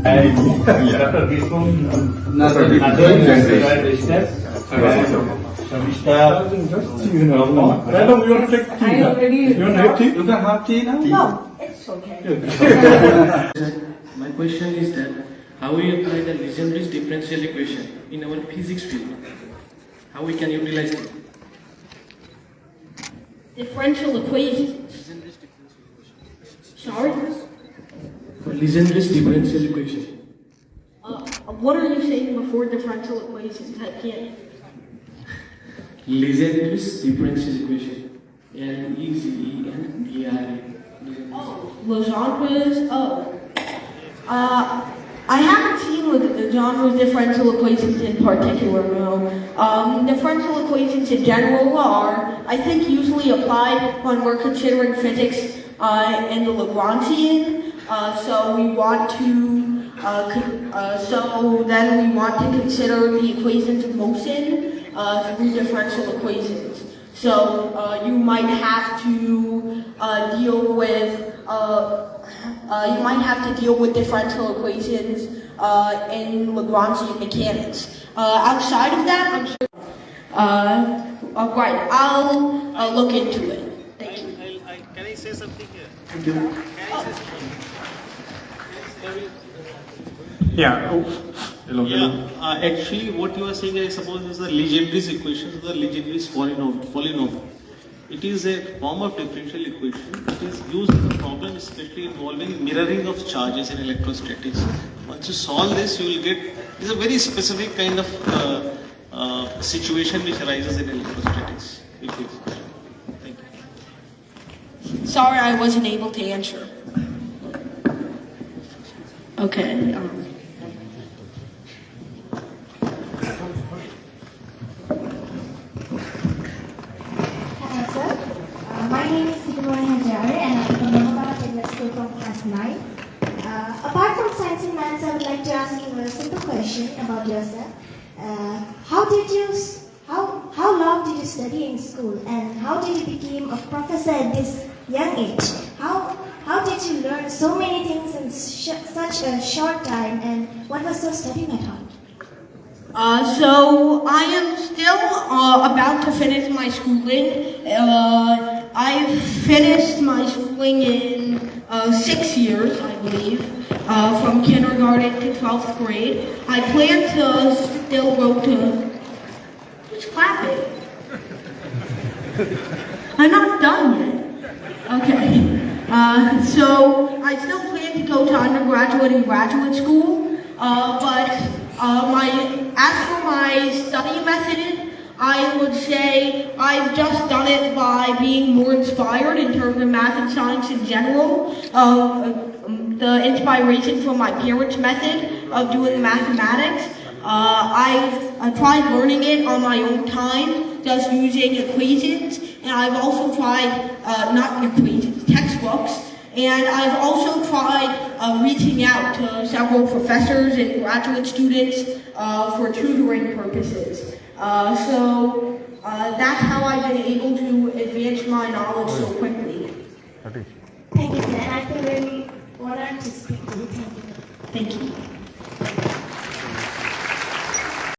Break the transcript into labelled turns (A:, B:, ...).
A: Dr. Gisum,
B: Madam, you want to take tea?
C: I already.
B: You want to have tea? You can have tea now?
C: No, it's okay.
D: My question is that how we apply the legendary differential equation in our physics field? How we can utilize it?
C: Differential equations. Sorry?
D: Legendary differential equation.
C: What are you saying before differential equations? I can't.
D: Legendary differential equation. L-E-Z-E-N-D-R-A.
C: Oh, Legendre's. I haven't seen Legendre's differential equations in particular, no. Differential equations in general are, I think, usually applied when we're considering physics in the Lagrangian. So we want to, so then we want to consider the equations of motion through differential equations. So you might have to deal with differential equations in Lagrangian mechanics. Outside of that, I'm sure. Right, I'll look into it. Thank you.
E: Can I say something here?
D: Thank you.
E: Can I say something?
B: Yeah. Oh. Hello.
E: Yeah, actually what you are saying, I suppose, is the Legendre's equation, the Legendre's polynomial. It is a form of differential equation. It is used in a problem especially involving mirroring of charges in electrostatics. Once you solve this, you will get, it's a very specific kind of situation which arises in electrostatics. Thank you.
C: Sorry, I wasn't able to answer. Okay.
F: Hello, sir. My name is Soborno Isaac Bari, and I'm from Bangladesh School from class 9. Apart from science and maths, I would like to ask you a simple question about yourself. How long did you study in school, and how did you become a professor at this young age? How did you learn so many things in such a short time, and what was your study method?
C: So I am still about to finish my schooling. I finished my schooling in 6 years, I believe, from kindergarten to 12th grade. I plan to still go to... Who's clapping? I'm not done yet. Okay. So I still plan to go to undergraduate and graduate school, as for my study method, I would say I've just done it by being more inspired in terms of math and science in general. The inspiration from my parents' method of doing mathematics. I've tried learning it on my own time, just using equations, and I've also tried, not equations, textbooks. And I've also tried reaching out to several professors and graduate students for tutoring purposes. So that's how I've been able to advance my knowledge so quickly.
F: Thank you, sir. I feel really honored to speak to you. Thank you.
C: Thank you.